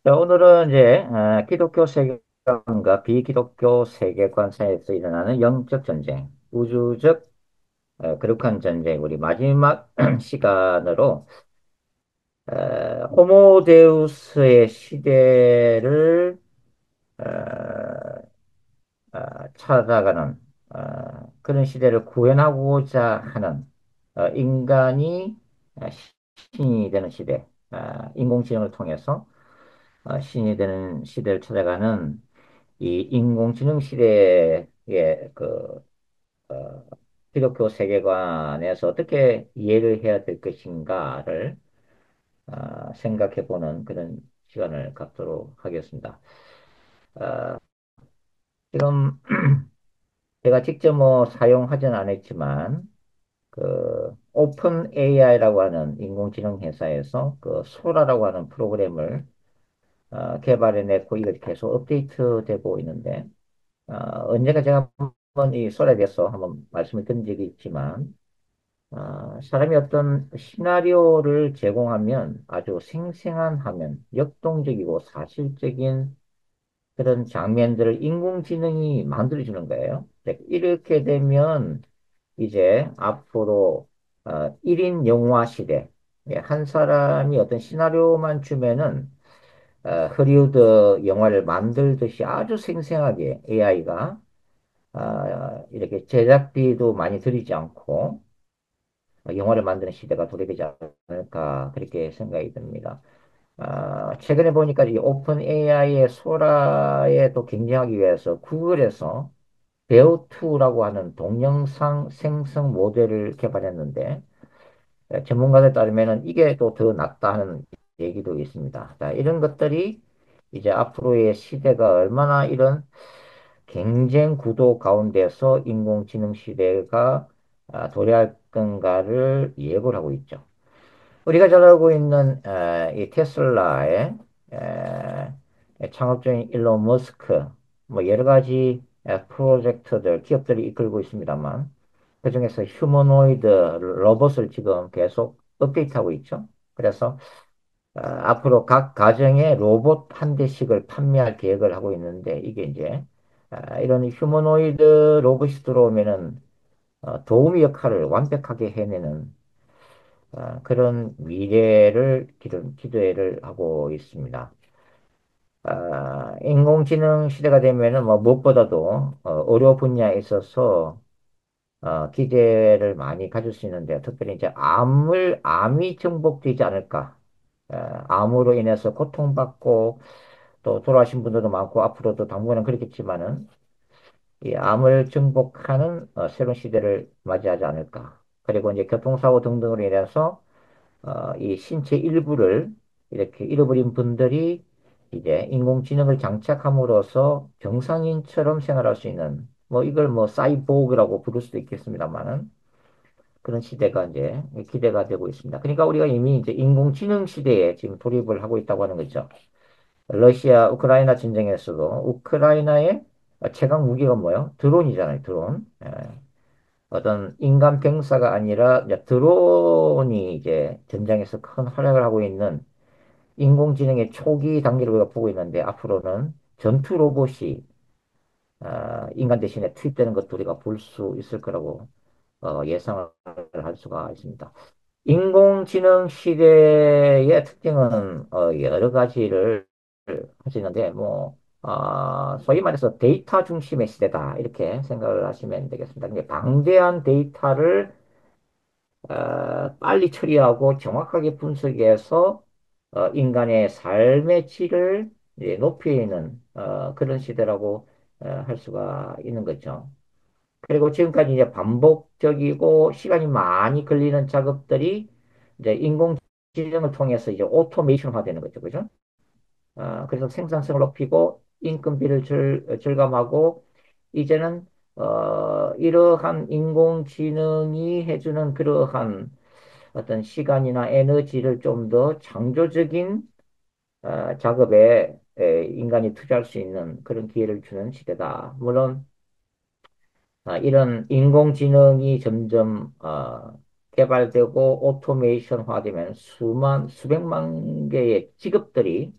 자, 오늘은 이제 기독교 세계관과 비기독교 세계관 사이에서 일어나는 영적 전쟁, 우주적 거룩한 전쟁, 우리 마지막 시간으로 호모데우스의 시대를 어, 찾아가는 그런 시대를 구현하고자 하는 인간이 신이 되는 시대, 인공지능을 통해서 신이 되는 시대를 찾아가는 이 인공지능 시대의 그 어, 기독교 세계관에서 어떻게 이해를 해야 될 것인가를 생각해보는 그런 시간을 갖도록 하겠습니다. 어, 지금 제가 직접 뭐 사용하지는 않았지만 그 오픈 AI라고 하는 인공지능 회사에서 그 소라라고 하는 프로그램을 개발해냈고 이걸 계속 업데이트되고 있는데 언젠가 제가 한번 이 소라에 대해서 한번 말씀을 드린 적이 있지만 사람이 어떤 시나리오를 제공하면 아주 생생한 화면, 역동적이고 사실적인 그런 장면들을 인공지능이 만들어주는 거예요. 네, 이렇게 되면 이제 앞으로 1인 영화 시대, 예, 한 사람이 어떤 시나리오만 주면은 허리우드 영화를 만들듯이 아주 생생하게 AI가 이렇게 제작비도 많이 들이지 않고 영화를 만드는 시대가 도래되지 않을까 그렇게 생각이 듭니다. 최근에 보니까 이 오픈 AI의 소라에 또 경쟁하기 위해서 구글에서 베어2라고 하는 동영상 생성 모델을 개발했는데 전문가들 따르면은 이게 또 더 낫다 하는 얘기도 있습니다. 자, 이런 것들이 이제 앞으로의 시대가 얼마나 이런 경쟁 구도 가운데서 인공지능 시대가 도래할 건가를 예고를 하고 있죠. 우리가 잘 알고 있는 이 테슬라의 창업주인 일론 머스크, 뭐 여러 가지 프로젝트들, 기업들이 이끌고 있습니다만, 그중에서 휴머노이드 로봇을 지금 계속 업데이트하고 있죠. 그래서 앞으로 각 가정에 로봇 한 대씩을 판매할 계획을 하고 있는데, 이게 이제 이런 휴머노이드 로봇이 들어오면은 도우미 역할을 완벽하게 해내는 그런 미래를 기대를 하고 있습니다. 인공지능 시대가 되면은 뭐 무엇보다도 의료 분야에 있어서 기대를 많이 가질 수 있는데 특별히 이제 암이 정복되지 않을까. 어, 암으로 인해서 고통받고 또 돌아가신 분들도 많고 앞으로도 당분간은 그렇겠지만은 이 암을 정복하는 새로운 시대를 맞이하지 않을까. 그리고 이제 교통사고 등등으로 인해서 이 신체 일부를 이렇게 잃어버린 분들이 이제 인공지능을 장착함으로써 정상인처럼 생활할 수 있는 뭐 이걸 뭐 사이보그라고 부를 수도 있겠습니다만은 그런 시대가 이제 기대가 되고 있습니다. 그러니까 우리가 이미 이제 인공지능 시대에 지금 돌입을 하고 있다고 하는 거죠. 러시아 우크라이나 전쟁에서도 우크라이나의 최강 무기가 뭐예요? 드론이잖아요, 드론. 어떤 인간 병사가 아니라 이제 드론이 이제 전장에서 큰 활약을 하고 있는 인공지능의 초기 단계를 우리가 보고 있는데 앞으로는 전투 로봇이 인간 대신에 투입되는 것도 우리가 볼 수 있을 거라고 예상을 할 수가 있습니다. 인공지능 시대의 특징은 여러 가지를 할 수 있는데 뭐 소위 말해서 데이터 중심의 시대다 이렇게 생각을 하시면 되겠습니다. 근데 방대한 데이터를 빨리 처리하고 정확하게 분석해서 인간의 삶의 질을 이제 높이는 그런 시대라고 할 수가 있는 거죠. 그리고 지금까지 이제 반복적이고 시간이 많이 걸리는 작업들이 이제 인공지능을 통해서 이제 오토메이션화 되는 거죠. 그죠? 그래서 생산성을 높이고 인건비를 절감하고 이제는 이러한 인공지능이 해주는 그러한 어떤 시간이나 에너지를 좀 더 창조적인 작업에 인간이 투자할 수 있는 그런 기회를 주는 시대다. 물론 이런 인공지능이 점점 개발되고 오토메이션화되면 수백만 개의 직업들이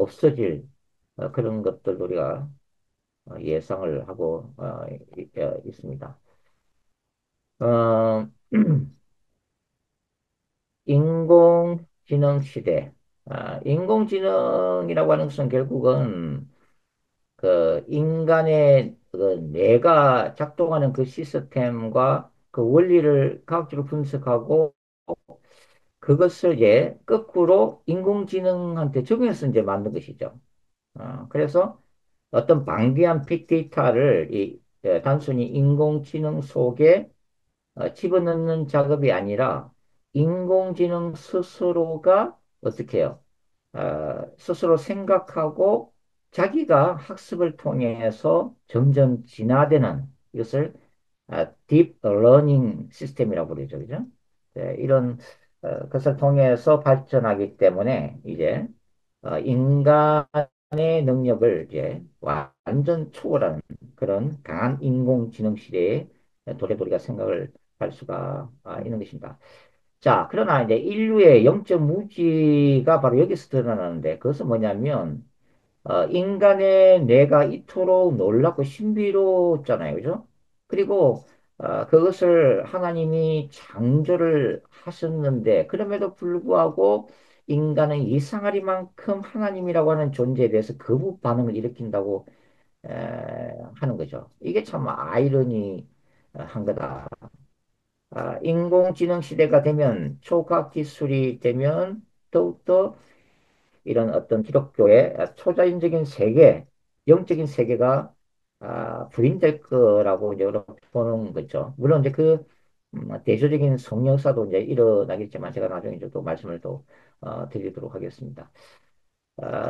없어질 그런 것들 우리가 예상을 하고 있습니다. 어, 인공지능 시대. 인공지능이라고 하는 것은 결국은 그 인간의 그 뇌가 작동하는 그 시스템과 그 원리를 과학적으로 분석하고 그것을 이제 거꾸로 인공지능한테 적용해서 이제 만든 것이죠. 그래서 어떤 방대한 빅데이터를 단순히 인공지능 속에 집어넣는 작업이 아니라 인공지능 스스로가 어떻게 해요? 스스로 생각하고 자기가 학습을 통해서 점점 진화되는 이것을 딥 러닝 시스템이라고 부르죠. 그죠? 네, 이런 것을 통해서 발전하기 때문에 이제 인간의 능력을 이제 완전 초월하는 그런 강한 인공지능 시대에 도래도리가 생각을 할 수가 있는 것입니다. 자, 그러나 이제 인류의 영적 무지가 바로 여기서 드러나는데 그것은 뭐냐면 인간의 뇌가 이토록 놀랍고 신비로웠잖아요. 그죠? 그리고 그것을 하나님이 창조를 하셨는데 그럼에도 불구하고 인간은 이상하리만큼 하나님이라고 하는 존재에 대해서 거부 반응을 일으킨다고 하는 거죠. 이게 참 아이러니한 거다. 인공지능 시대가 되면 초과학 기술이 되면 더욱더 이런 어떤 기독교의 초자연적인 세계, 영적인 세계가 부인될 거라고 이제 그렇게 보는 거죠. 물론 이제 그 대조적인 성역사도 이제 일어나겠지만 제가 나중에 이제 또 말씀을 또 드리도록 하겠습니다.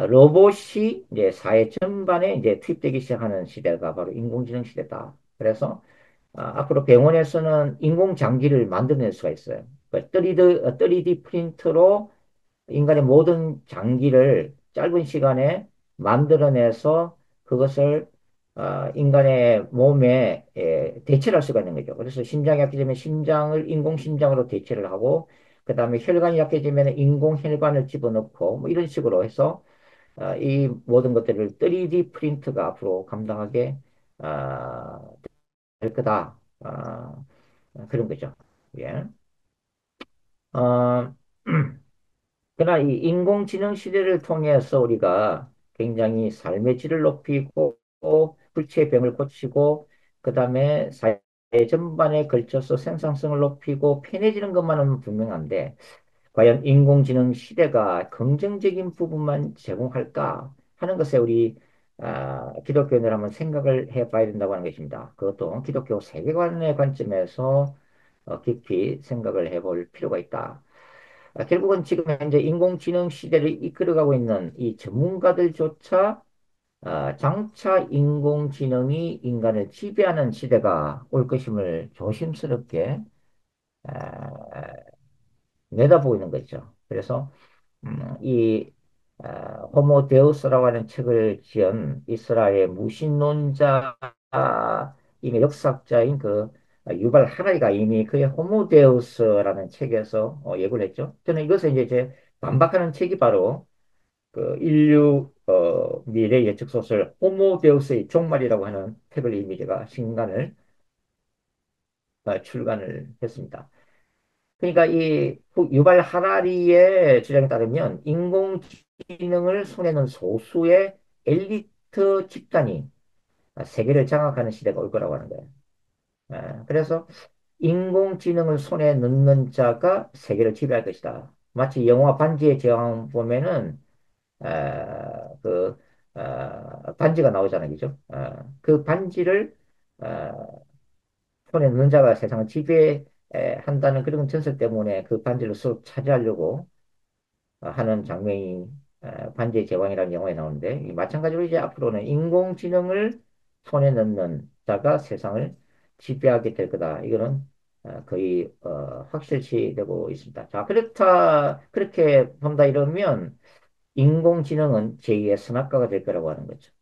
로봇이 이제 사회 전반에 이제 투입되기 시작하는 시대가 바로 인공지능 시대다. 그래서 앞으로 병원에서는 인공장기를 만들어낼 수가 있어요. 3D 프린터로 인간의 모든 장기를 짧은 시간에 만들어내서 그것을 인간의 몸에 대체를 할 수가 있는 거죠. 그래서 심장이 약해지면 심장을 인공심장으로 대체를 하고, 그 다음에 혈관이 약해지면 인공혈관을 집어넣고, 뭐 이런 식으로 해서 이 모든 것들을 3D 프린트가 앞으로 감당하게 아, 될 거다. 그런 거죠. 예. 어, 그러나 이 인공지능 시대를 통해서 우리가 굉장히 삶의 질을 높이고 불치의 병을 고치고 그다음에 사회 전반에 걸쳐서 생산성을 높이고 편해지는 것만은 분명한데 과연 인공지능 시대가 긍정적인 부분만 제공할까 하는 것에 우리 기독교인들 한번 생각을 해봐야 된다고 하는 것입니다. 그것도 기독교 세계관의 관점에서 깊이 생각을 해볼 필요가 있다. 결국은 지금 현재 인공지능 시대를 이끌어가고 있는 이 전문가들조차 장차 인공지능이 인간을 지배하는 시대가 올 것임을 조심스럽게 아, 내다보고 있는 거죠. 그래서 이 호모 데우스라고 하는 책을 지은 이스라엘 무신론자 이미 역사학자인 그 유발 하라리가 이미 그의 호모 데우스라는 책에서 예고를 했죠. 저는 이것을 이제 제 반박하는 책이 바로 그 인류 미래 예측 소설 호모 데우스의 종말이라고 하는 책을 이미 제가 신간을 출간을 했습니다. 그러니까 이 유발 하라리의 주장에 따르면 인공지능을 손에는 소수의 엘리트 집단이 세계를 장악하는 시대가 올 거라고 하는 거예요. 그래서 인공지능을 손에 넣는 자가 세계를 지배할 것이다. 마치 영화 반지의 제왕 보면은 그 반지가 나오잖아요, 그죠? 그 반지를 어, 손에 넣는 자가 세상을 지배한다는 그런 전설 때문에 그 반지를 쏙 차지하려고 하는 장면이 반지의 제왕이라는 영화에 나오는데 마찬가지로 이제 앞으로는 인공지능을 손에 넣는 자가 세상을 지배하게 될 거다. 이거는 거의 확실시 되고 있습니다. 자, 그렇게 본다 이러면 인공지능은 제2의 선악과가 될 거라고 하는 거죠.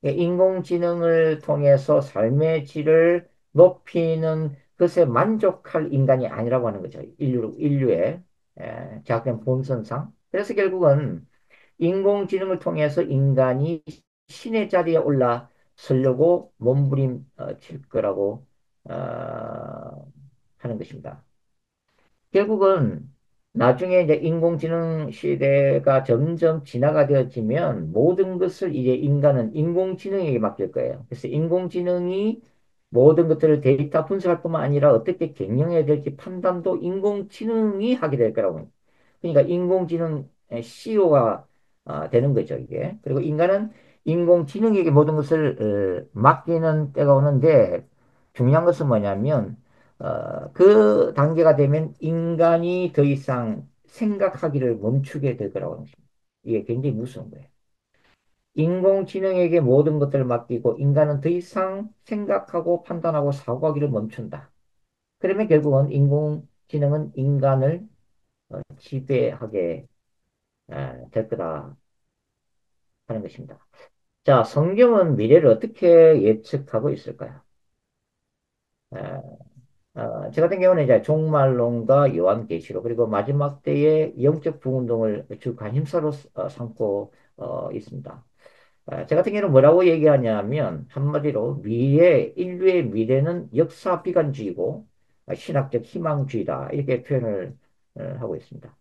예, 인공지능을 통해서 삶의 질을 높이는 것에 만족할 인간이 아니라고 하는 거죠. 인류의 제약된 본성상. 그래서 결국은 인공지능을 통해서 인간이 신의 자리에 올라서려고 몸부림칠 거라고 하는 것입니다. 결국은 나중에 이제 인공지능 시대가 점점 진화가 되어지면 모든 것을 이제 인간은 인공지능에게 맡길 거예요. 그래서 인공지능이 모든 것들을 데이터 분석할 뿐만 아니라 어떻게 경영해야 될지 판단도 인공지능이 하게 될 거라고 합니다. 그러니까 인공지능 CEO가 되는 거죠, 이게. 그리고 인간은 인공지능에게 모든 것을 맡기는 때가 오는데 중요한 것은 뭐냐면 그 단계가 되면 인간이 더 이상 생각하기를 멈추게 될 거라고 하는 것입니다. 이게 굉장히 무서운 거예요. 인공지능에게 모든 것들을 맡기고 인간은 더 이상 생각하고 판단하고 사고하기를 멈춘다. 그러면 결국은 인공지능은 인간을 지배하게 될 거다 하는 것입니다. 자, 성경은 미래를 어떻게 예측하고 있을까요? 저 같은 경우는 이제 종말론과 요한계시록 그리고 마지막 때의 영적 부운동을 주 관심사로 삼고 있습니다. 저 같은 경우는 뭐라고 얘기하냐면 한마디로 인류의 미래는 역사 비관주의고 신학적 희망주의다 이렇게 표현을 하고 있습니다.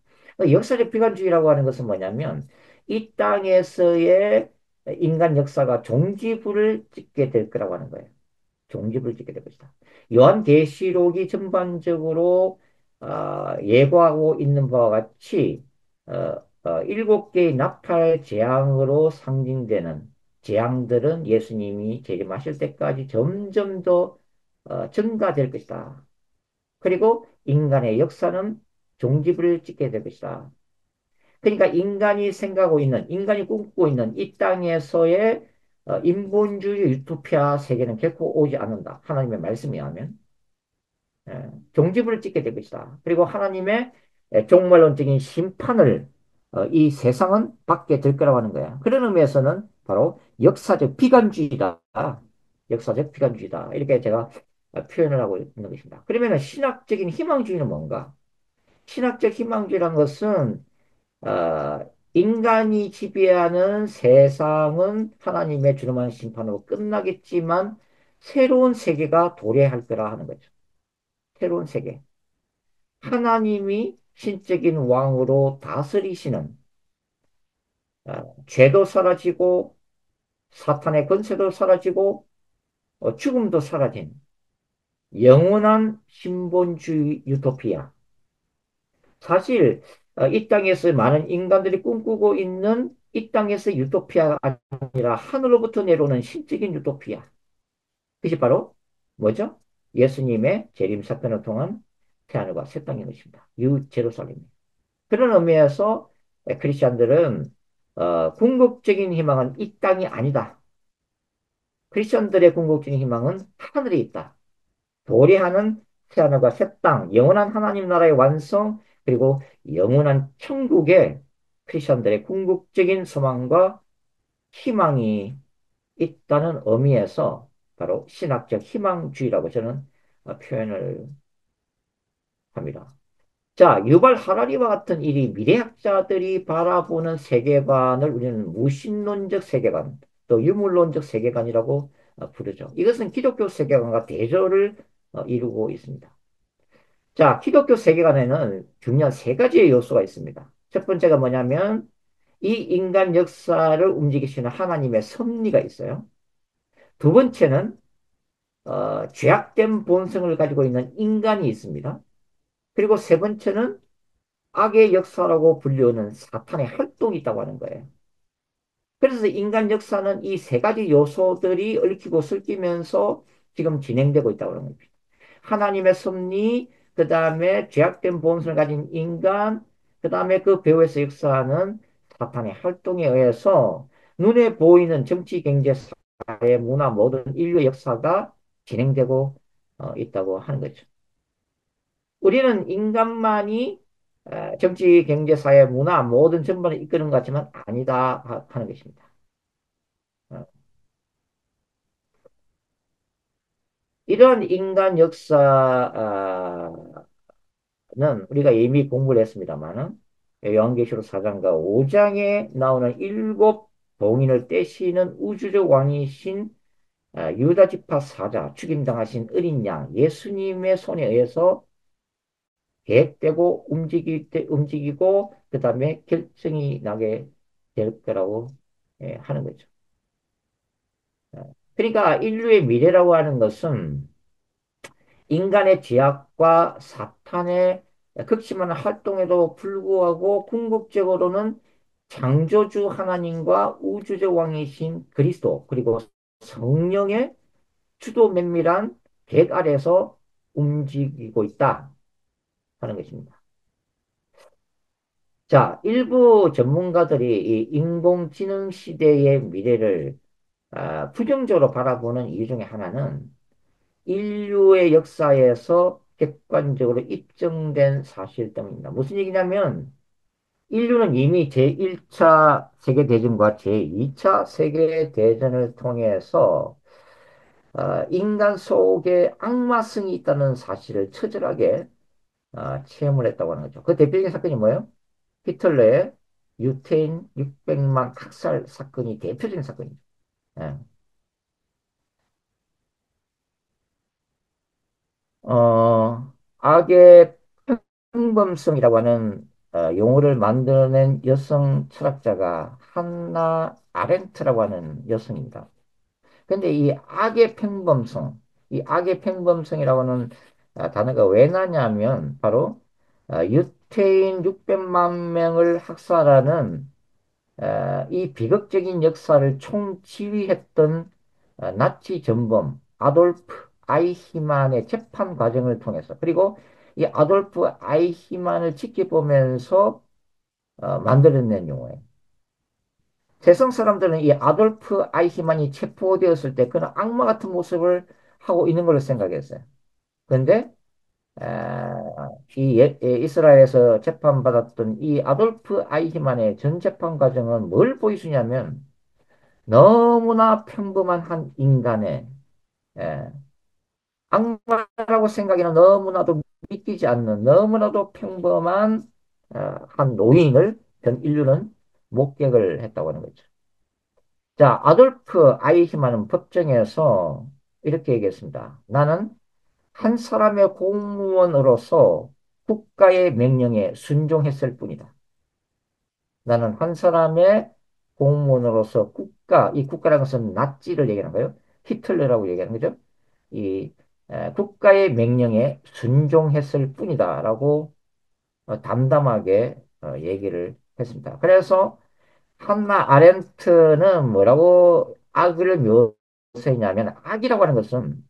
역사적 비관주의라고 하는 것은 뭐냐면 이 땅에서의 인간 역사가 종지부를 찍게 될 거라고 하는 거예요. 종집을 짓게 될 것이다. 요한계시록이 전반적으로 예고하고 있는 바와 같이 일곱 개의 나팔 재앙으로 상징되는 재앙들은 예수님이 재림하실 때까지 점점 더 증가될 것이다. 그리고 인간의 역사는 종지부를 찍게 될 것이다. 그러니까 인간이 꿈꾸고 있는 이 땅에서의 인본주의 유토피아 세계는 결코 오지 않는다. 하나님의 말씀이 하면. 종지부를 찍게 될 것이다. 그리고 하나님의 종말론적인 심판을 이 세상은 받게 될 거라고 하는 거야. 그런 의미에서는 바로 역사적 비관주의다. 역사적 비관주의다. 이렇게 제가 표현을 하고 있는 것입니다. 그러면 신학적인 희망주의는 뭔가? 신학적 희망주의란 것은 인간이 지배하는 세상은 하나님의 주름한 심판으로 끝나겠지만 새로운 세계가 도래할 거라 하는 거죠. 새로운 세계. 하나님이 신적인 왕으로 다스리시는 죄도 사라지고 사탄의 권세도 사라지고 죽음도 사라진 영원한 신본주의 유토피아. 사실 이 땅에서 많은 인간들이 꿈꾸고 있는 이 땅에서 유토피아가 아니라 하늘로부터 내려오는 신적인 유토피아. 그것이 바로 뭐죠? 예수님의 재림 사건을 통한 새하늘과 새 땅인 것입니다. 뉴 제루살렘. 그런 의미에서 크리스천들은 궁극적인 희망은 이 땅이 아니다. 크리스천들의 궁극적인 희망은 하늘에 있다. 도래하는 새하늘과 새 땅, 영원한 하나님 나라의 완성, 그리고 영원한 천국에 크리스천들의 궁극적인 소망과 희망이 있다는 의미에서 바로 신학적 희망주의라고 저는 표현을 합니다. 자, 유발 하라리와 같은 일이 미래학자들이 바라보는 세계관을 우리는 무신론적 세계관, 또 유물론적 세계관이라고 부르죠. 이것은 기독교 세계관과 대조를 이루고 있습니다. 자, 기독교 세계관에는 중요한 세 가지의 요소가 있습니다. 첫 번째가 뭐냐면 이 인간 역사를 움직이시는 하나님의 섭리가 있어요. 두 번째는 죄악된 본성을 가지고 있는 인간이 있습니다. 그리고 세 번째는 악의 역사라고 불리우는 사탄의 활동이 있다고 하는 거예요. 그래서 인간 역사는 이 세 가지 요소들이 얽히고 설키면서 지금 진행되고 있다고 하는 겁니다. 하나님의 섭리, 그 다음에 죄악된 본성을 가진 인간, 그 다음에 그 배후에서 역사하는 사탄의 활동에 의해서 눈에 보이는 정치, 경제, 사회, 문화 모든 인류의 역사가 진행되고 있다고 하는 거죠. 우리는 인간만이 정치, 경제, 사회, 문화 모든 전반을 이끄는 것 같지만 아니다 하는 것입니다. 어, 이런 인간 역사는 우리가 이미 공부를 했습니다만은 요한계시록 4장과 5장에 나오는 일곱 봉인을 떼시는 우주적 왕이신 유다 지파 사자, 죽임당하신 어린 양, 예수님의 손에 의해서 계획되고 움직이고 그 다음에 결정이 나게 될 거라고 하는 거죠. 그러니까 인류의 미래라고 하는 것은 인간의 죄악과 사탄의 극심한 활동에도 불구하고 궁극적으로는 창조주 하나님과 우주적 왕이신 그리스도 그리고 성령의 주도 면밀한 계획 아래서 움직이고 있다 하는 것입니다. 자, 일부 전문가들이 이 인공지능 시대의 미래를 부정적으로 바라보는 이유 중에 하나는 인류의 역사에서 객관적으로 입증된 사실 때문입니다. 무슨 얘기냐면 인류는 이미 제1차 세계대전과 제2차 세계대전을 통해서 인간 속에 악마성이 있다는 사실을 처절하게 체험을 했다고 하는 거죠. 그 대표적인 사건이 뭐예요? 히틀러의 유태인 600만 학살 사건이 대표적인 사건이죠. 예. 악의 평범성이라고 하는 용어를 만들어낸 여성 철학자가 한나 아렌트라고 하는 여성입니다. 근데 이 악의 평범성, 이 악의 평범성이라고 하는 단어가 왜 나냐면 바로 유태인 600만 명을 학살하는 이 비극적인 역사를 총지휘했던 나치 전범 아돌프 아이히만의 재판 과정을 통해서 그리고 이 아돌프 아이히만을 지켜보면서 만들어낸 용어예요. 세상 사람들은 이 아돌프 아이히만이 체포되었을 때 그는 악마 같은 모습을 하고 있는 걸로 생각했어요. 그런데 이스라엘에서 재판받았던 이 아돌프 아이히만의 전 재판 과정은 뭘 보여주냐면 너무나 평범한 한 인간의 예, 악마라고 생각에는 너무나도 믿기지 않는 너무나도 평범한 한 노인을 전 인류는 목격을 했다고 하는 거죠. 자, 아돌프 아이히만은 법정에서 이렇게 얘기했습니다. 나는 한 사람의 공무원으로서 국가의 명령에 순종했을 뿐이다. 나는 한 사람의 공무원으로서 이 국가라는 것은 나치를 얘기하는 거예요. 히틀러라고 얘기하는 거죠. 이 국가의 명령에 순종했을 뿐이다라고 담담하게 얘기를 했습니다. 그래서 한나 아렌트는 뭐라고 악을 묘사했냐면 악이라고 하는 것은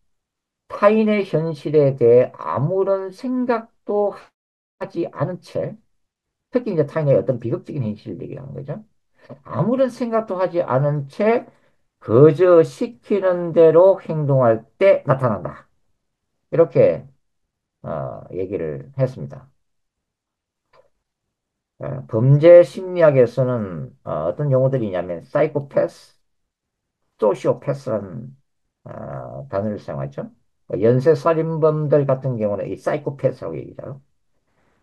타인의 현실에 대해 아무런 생각도 하지 않은 채 특히 이제 타인의 어떤 비극적인 현실을 얘기하는 거죠. 아무런 생각도 하지 않은 채 거저 시키는 대로 행동할 때 나타난다. 이렇게 얘기를 했습니다. 범죄 심리학에서는 떤 용어들이 있냐면 사이코패스, 소시오패스라는 단어를 사용하죠. 연쇄살인범들 같은 경우는 이 사이코패스라고 얘기하죠.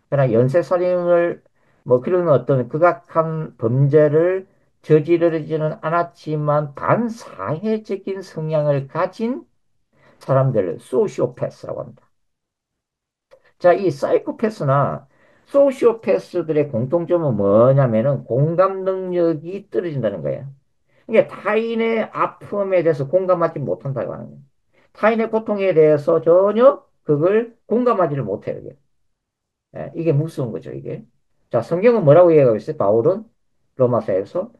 그러나 연쇄살인을 뭐 그런 어떤 극악한 범죄를 저지르지는 않았지만 반사회적인 성향을 가진 사람들을 소시오패스라고 합니다. 자, 이 사이코패스나 소시오패스들의 공통점은 뭐냐면은 공감 능력이 떨어진다는 거예요. 이게 타인의 아픔에 대해서 공감하지 못한다고 하는 거예요. 타인의 고통에 대해서 전혀 그걸 공감하지를 못해요. 이게 무서운 거죠, 이게. 자, 성경은 뭐라고 얘기하고 있어요? 바울은 로마서에서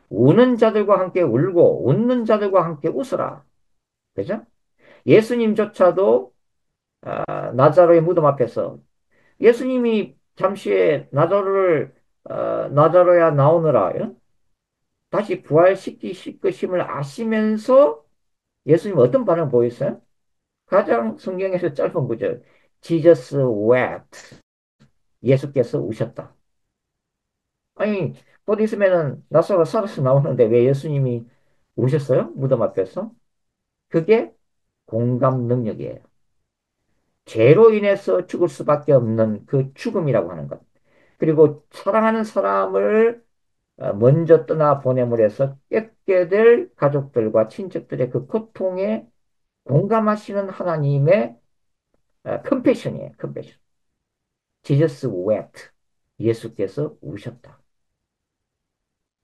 우는 자들과 함께 울고 웃는 자들과 함께 웃어라. 그죠? 예수님조차도 나자로의 무덤 앞에서 예수님이 잠시에 나자로야 나오너라. 예? 다시 부활시키실 것임을 아시면서 예수님 어떤 반응을 보였어요? 가장 성경에서 짧은 구절. Jesus wept. 예수께서 우셨다. 아니, 곧 있으면은 나사로가 살아서 나오는데 왜 예수님이 우셨어요? 무덤 앞에서? 그게 공감 능력이에요. 죄로 인해서 죽을 수밖에 없는 그 죽음이라고 하는 것. 그리고 사랑하는 사람을 먼저 떠나 보냄으로 해서 뺏게 될 가족들과 친척들의 그 고통에 공감하시는 하나님의 컴패션이에요. 컴패션. Jesus wept. 예수께서 우셨다.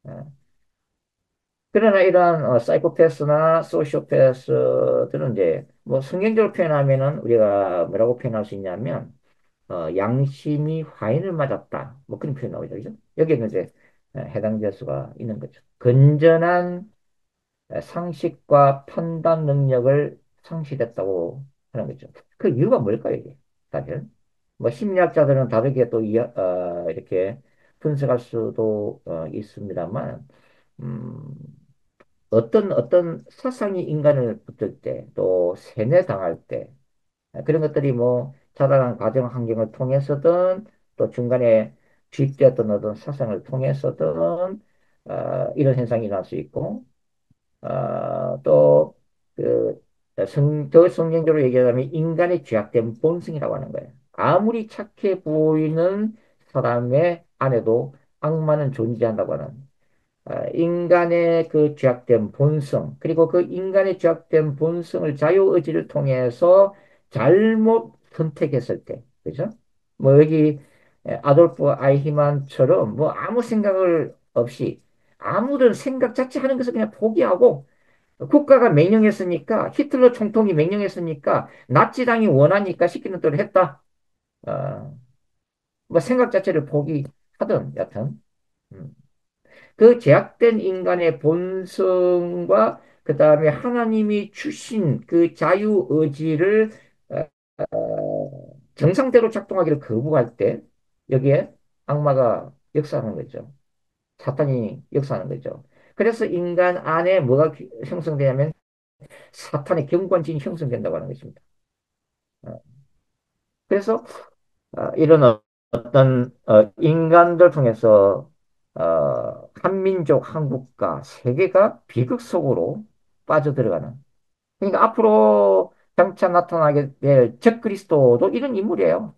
어, 그러나 이러한 사이코패스나 소시오패스들은 이제 뭐 성경적으로 표현하면은 우리가 뭐라고 표현할 수 있냐면 양심이 화인을 맞았다. 뭐 그런 표현 나오죠. 그죠? 여기에는 이제 해당될 수가 있는 거죠. 건전한 상식과 판단 능력을 상실했다고 하는 거죠. 그 이유가 뭘까요, 이게? 사실. 뭐 심리학자들은 다르게 또 이렇게 분석할 수도 있습니다만, 음, 어떤 사상이 인간을 붙들 때, 또 세뇌당할 때, 그런 것들이 뭐 자라난 과정 환경을 통해서든 또 중간에 주입되었던 어떤 사상을 통해서든 이런 현상이 일어날 수 있고 또 그 더 성경적으로 얘기하자면 인간의 죄악된 본성이라고 하는 거예요. 아무리 착해 보이는 사람의 안에도 악마는 존재한다고 하는 인간의 그 죄악된 본성, 그리고 그 인간의 죄악된 본성을 자유의지를 통해서 잘못 선택했을 때, 그죠? 뭐 여기 아돌프 아이히만처럼 뭐 아무 생각을 없이 아무런 생각 자체 하는 것을 그냥 포기하고 국가가 명령했으니까 히틀러 총통이 명령했으니까 나치당이 원하니까 시키는 대로 했다. 어, 뭐 생각 자체를 포기하든 여튼. 음. 그 제약된 인간의 본성과 그 다음에 하나님이 주신 그 자유의지를 정상대로 작동하기를 거부할 때 여기에 악마가 역사하는 거죠. 사탄이 역사하는 거죠. 그래서 인간 안에 뭐가 형성되냐면 사탄의 경관진이 형성된다고 하는 것입니다. 어, 그래서 이런 어떤 인간들 통해서 한민족, 한국가, 세계가 비극 속으로 빠져들어가는. 그러니까 앞으로 장차 나타나게 될 적그리스도도 이런 인물이에요.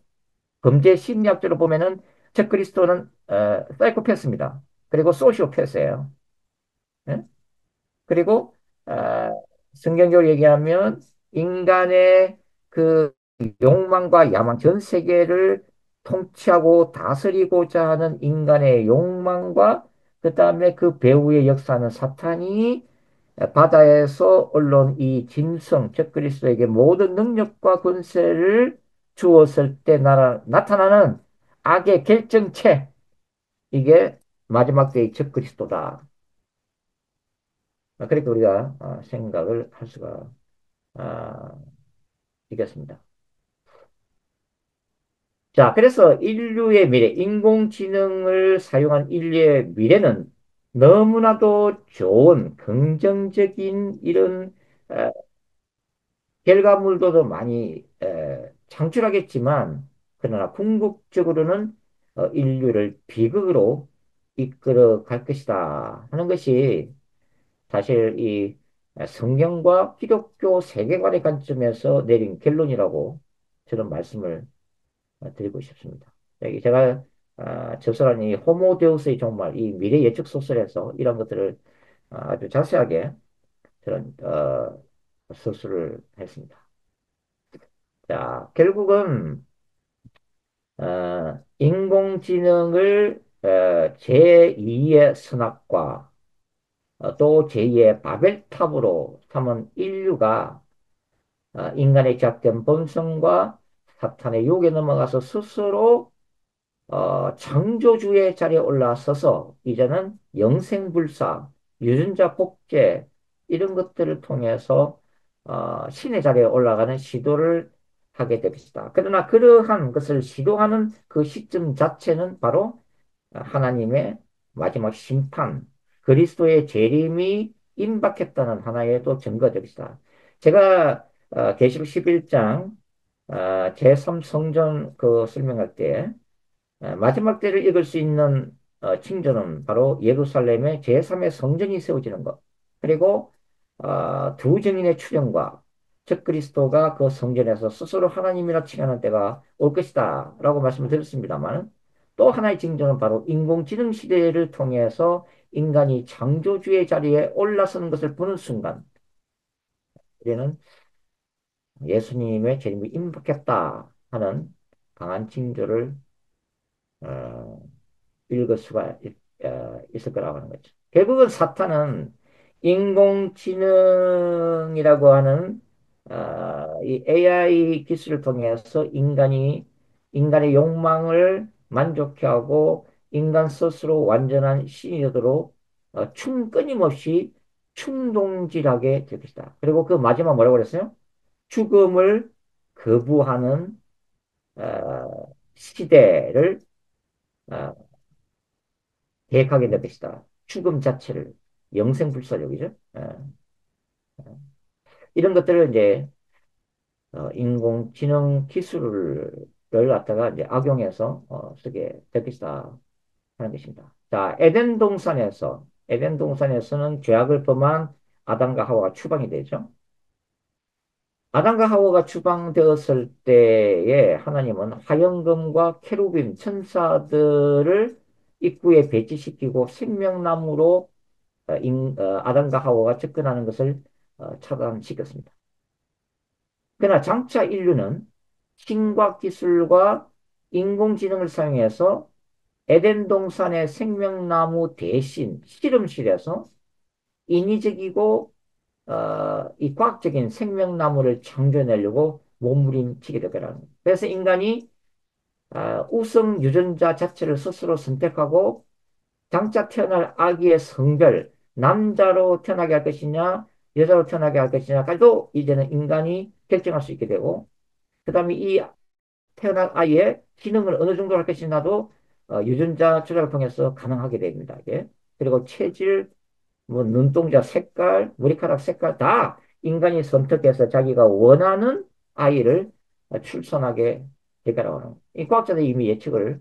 범죄 심리학적으로 보면은 적그리스도는 사이코패스입니다. 그리고 소시오패스예요. 예? 그리고 성경적으로 얘기하면 인간의 그 욕망과 야망, 전 세계를 통치하고 다스리고자 하는 인간의 욕망과 그 다음에 그 배후에 역사하는 사탄이 바다에서 올라온 이 짐승, 즉 그리스도에게 모든 능력과 권세를 주었을 때 나타나는 악의 결정체, 이게 마지막 때의 적 그리스도다. 그러니까 우리가 생각을 할 수가 아, 있겠습니다. 자, 그래서 인류의 미래, 인공지능을 사용한 인류의 미래는 너무나도 좋은 긍정적인 이런 어, 결과물도 더 많이 창출하겠지만, 그러나 궁극적으로는 인류를 비극으로 이끌어 갈 것이다 하는 것이 사실 이 성경과 기독교 세계관의 관점에서 내린 결론이라고 저는 말씀을 드리고 싶습니다. 여기 제가 저술한 이 호모데우스의 종말, 이 미래 예측 소설에서 이런 것들을 아주 자세하게 저는 서술을 했습니다. 자, 결국은 인공지능을 제2의 선악과 또 제2의 바벨탑으로 삼은 인류가 인간의 작된 본성과 사탄의 유혹에 넘어가서 스스로 창조주의 자리에 올라서서 이제는 영생불사, 유전자 복제 이런 것들을 통해서 신의 자리에 올라가는 시도를 하게 될 것이다. 그러나 그러한 것을 시도하는 그 시점 자체는 바로 하나님의 마지막 심판, 그리스도의 재림이 임박했다는 하나의 또 증거가 될 것이다. 제가 계시록 11장 제3성전 그 설명할 때 마지막 때를 읽을 수 있는 징조는 바로 예루살렘의 제3의 성전이 세워지는 것. 그리고 두 증인의 출현과 즉 그리스도가 그 성전에서 스스로 하나님이라 칭하는 때가 올 것이다 라고 말씀을 드렸습니다만 또 하나의 징조는 바로 인공지능 시대를 통해서 인간이 창조주의 자리에 올라서는 것을 보는 순간, 이제는 예수님의 재림이 임박했다 하는 강한 징조를 어, 읽을 수가 있을 거라고 하는 거죠. 결국은 사탄은 인공지능이라고 하는 이 AI 기술을 통해서 인간의 욕망을 만족해 하고 인간 스스로 완전한 신이 되도록 끊임없이 충동질하게 될 것이다. 그리고 그 마지막 뭐라고 그랬어요? 죽음을 거부하는 시대를 어, 계획하게 될 것이다. 죽음 자체를 영생불사력이죠. 이런 것들을 이제 인공지능 기술을 갖다가 이제 악용해서 쓰게 될 것이다 하는 것입니다. 자, 에덴 동산에서는 죄악을 범한 아담과 하와가 추방이 되죠. 아담과 하와가 추방되었을 때에 하나님은 화영금과 케루빔 천사들을 입구에 배치시키고 생명나무로 아담과 하와가 접근하는 것을 차단시켰습니다. 그러나 장차 인류는 신과 기술과 인공지능을 사용해서 에덴 동산의 생명나무 대신 실험실에서 인위적이고 이 과학적인 생명나무를 창조해내려고 몸부림치게 될 거라는 거예요. 그래서 인간이 우성 유전자 자체를 스스로 선택하고 장차 태어날 아기의 성별, 남자로 태어나게 할 것이냐, 여자로 태어나게 할 것이냐까지도 이제는 인간이 결정할 수 있게 되고, 그 다음에 이 태어날 아이의 기능을 어느 정도 할 것이냐도 유전자 조작을 통해서 가능하게 됩니다. 예? 그리고 체질, 뭐 눈동자 색깔, 머리카락 색깔 다 인간이 선택해서 자기가 원하는 아이를 출산하게 될 거라고 하는 거예요. 이 과학자들이 이미 예측을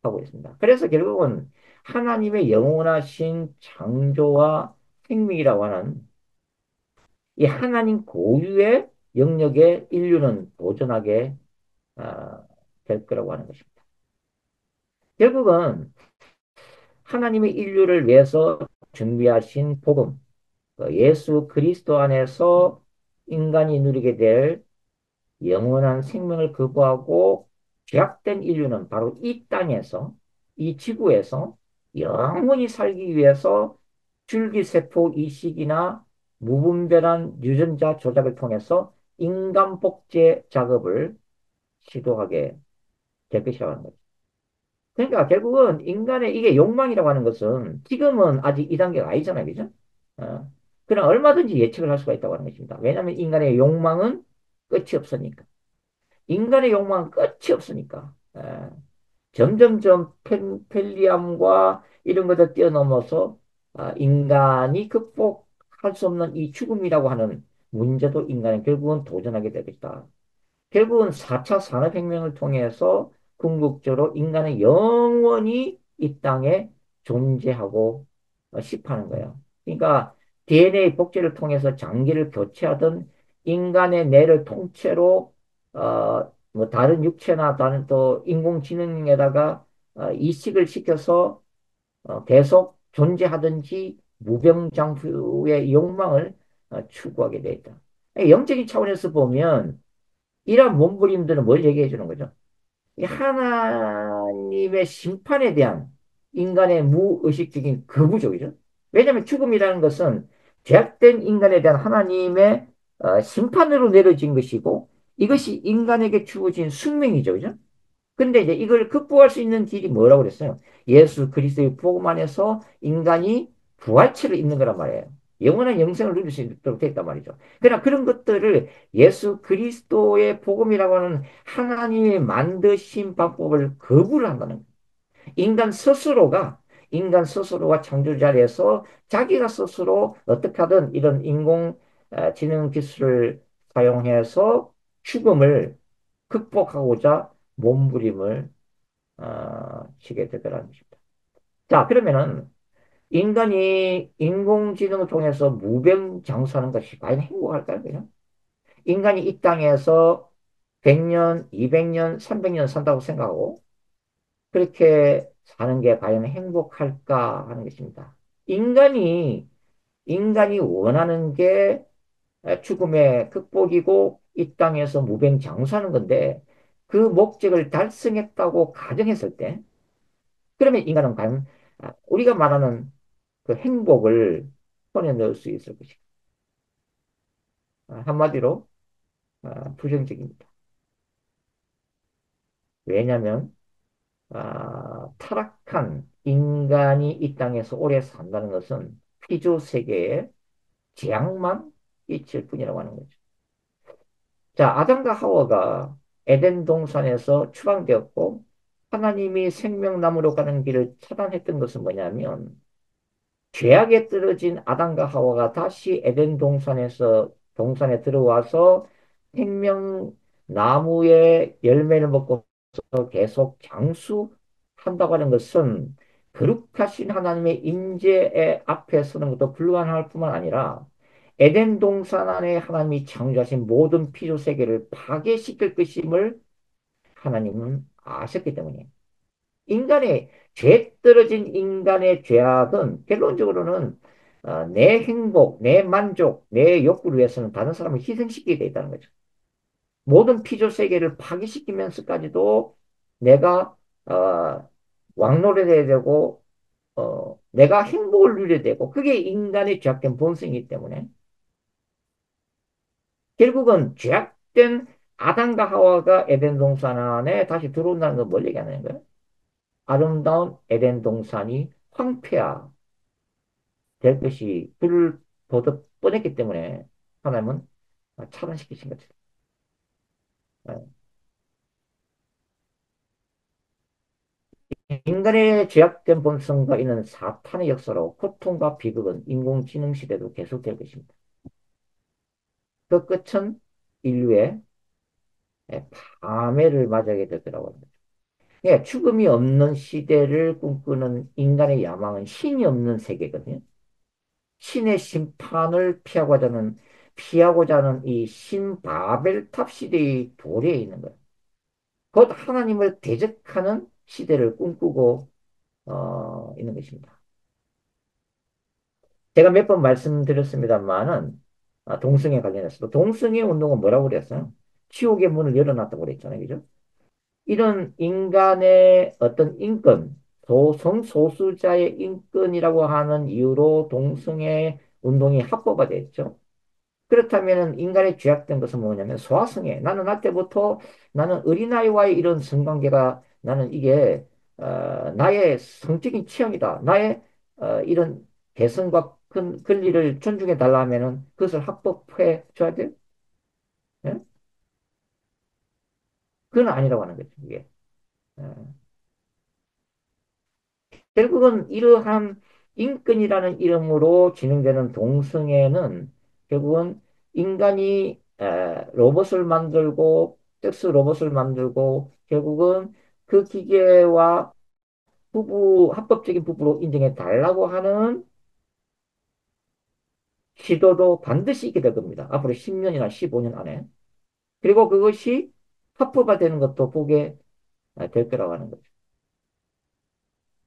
하고 있습니다. 그래서 결국은 하나님의 영원하신 창조와 생명이라고 하는 이 하나님 고유의 영역에 인류는 도전하게 아, 될 거라고 하는 것입니다. 결국은 하나님의 인류를 위해서 준비하신 복음, 예수 그리스도 안에서 인간이 누리게 될 영원한 생명을 거부하고 죄악된 인류는 바로 이 땅에서, 이 지구에서 영원히 살기 위해서 줄기세포 이식이나 무분별한 유전자 조작을 통해서 인간 복제 작업을 시도하게 될 것이라는 거죠. 그러니까 결국은 인간의 이게 욕망이라고 하는 것은 지금은 아직 이 단계가 아니잖아요. 그죠? 어. 그럼 얼마든지 예측을 할 수가 있다고 하는 것입니다. 왜냐하면 인간의 욕망은 끝이 없으니까. 인간의 욕망은 끝이 없으니까. 점점점 편리함과 이런 것을 뛰어넘어서 인간이 극복할 수 없는 이 죽음이라고 하는 문제도 인간은 결국은 도전하게 되겠다. 결국은 4차 산업혁명을 통해서 궁극적으로 인간은 영원히 이 땅에 존재하고 싶어하는 거예요. 그러니까 DNA 복제를 통해서 장기를 교체하던 인간의 뇌를 통째로 뭐 다른 육체나 다른 또 인공지능에다가 이식을 시켜서 계속 존재하든지 무병장수의 욕망을 추구하게 돼 있다. 영적인 차원에서 보면 이러한 몸부림들은 뭘 얘기해 주는 거죠? 이 하나님의 심판에 대한 인간의 무의식적인 거부족이죠. 왜냐하면 죽음이라는 것은 죄악된 인간에 대한 하나님의 심판으로 내려진 것이고 이것이 인간에게 주어진 숙명이죠. 그죠? 근데 이제 이걸 극복할 수 있는 길이 뭐라고 그랬어요? 예수 그리스도의 복음 안에서 인간이 부활체를 입는 거란 말이에요. 영원한 영생을 누릴 수 있도록 됐단 말이죠. 그러나 그런 것들을 예수 그리스도의 복음이라고 하는 하나님이 만드신 방법을 거부를 한다는 거예요. 인간 스스로가 창조 자리에서 자기가 스스로 어떻게 하든 이런 인공지능 기술을 사용해서 죽음을 극복하고자 몸부림을 치게 되더라는 것입니다. 자, 그러면은 인간이 인공지능을 통해서 무병장수하는 것이 과연 행복할까요? 그냥? 인간이 이 땅에서 100년, 200년, 300년 산다고 생각하고 그렇게 사는 게 과연 행복할까 하는 것입니다. 인간이, 인간이 원하는 게 죽음의 극복이고 이 땅에서 무병장수하는 건데 그 목적을 달성했다고 가정했을 때 그러면 인간은 과연 우리가 말하는 그 행복을 손에 넣을 수 있을 것이다. 한마디로 부정적입니다. 왜냐하면 타락한 인간이 이 땅에서 오래 산다는 것은 피조 세계에 재앙만 끼칠 뿐이라고 하는 거죠. 자, 아담과 하와가 에덴 동산에서 추방되었고 하나님이 생명나무로 가는 길을 차단했던 것은 뭐냐면 죄악에 떨어진 아담과 하와가 다시 에덴 동산에 들어와서 생명나무의 열매를 먹고 계속 장수한다고 하는 것은 거룩하신 하나님의 임재의 앞에 서는 것도 불가능할 뿐만 아니라 에덴 동산 안에 하나님이 창조하신 모든 피조 세계를 파괴시킬 것임을 하나님은 아셨기 때문에 인간의 죄 떨어진 인간의 죄악은 결론적으로는 내 행복, 내 만족, 내 욕구를 위해서는 다른 사람을 희생시키게 돼 있다는 거죠. 모든 피조 세계를 파괴시키면서까지도 내가 왕노릇해야 되고 내가 행복을 누려야 되고 그게 인간의 죄악된 본성이기 때문에 결국은 죄악된 아담과 하와가 에덴 동산 안에 다시 들어온다는 건 뭘 얘기하는 거예요? 아름다운 에덴 동산이 황폐화 될 것이 불보듯 뻔했기 때문에 하나님은 차단시키신 거죠. 인간의 죄악된 본성과 있는 사탄의 역사로 고통과 비극은 인공지능 시대도 계속될 것입니다. 그 끝은 인류의 파멸을 맞이하게 될 거라고 합니다. 그러니까 죽음이 없는 시대를 꿈꾸는 인간의 야망은 신이 없는 세계거든요. 신의 심판을 피하고자 하는 이 신바벨탑 시대의 도래에 있는 거예요. 곧 하나님을 대적하는 시대를 꿈꾸고 있는 것입니다. 제가 몇 번 말씀드렸습니다만은 동성애 관련해서도 동성애 운동은 뭐라고 그랬어요? 지옥의 문을 열어놨다고 그랬잖아요. 그죠? 이런 인간의 어떤 인권, 성소수자의 인권이라고 하는 이유로 동성애 운동이 합법화됐죠. 그렇다면 인간의 죄악된 것은 뭐냐면 소아성애. 나는 나 때부터 나는 어린아이와의 이런 성관계가 나는 이게 나의 성적인 취향이다. 나의 이런 개성과 큰 권리를 존중해 달라 하면은 그것을 합법해 줘야 돼? 예? 그건 아니라고 하는 거죠. 이게. 어. 결국은 이러한 인권이라는 이름으로 진행되는 동성애는 결국은 인간이 로봇을 만들고 섹스 로봇을 만들고 결국은 그 기계와 합법적인 부부로 인정해 달라고 하는 시도도 반드시 있게 될 겁니다. 앞으로 10년이나 15년 안에. 그리고 그것이 합법화되는 것도 보게 될 거라고 하는 거죠.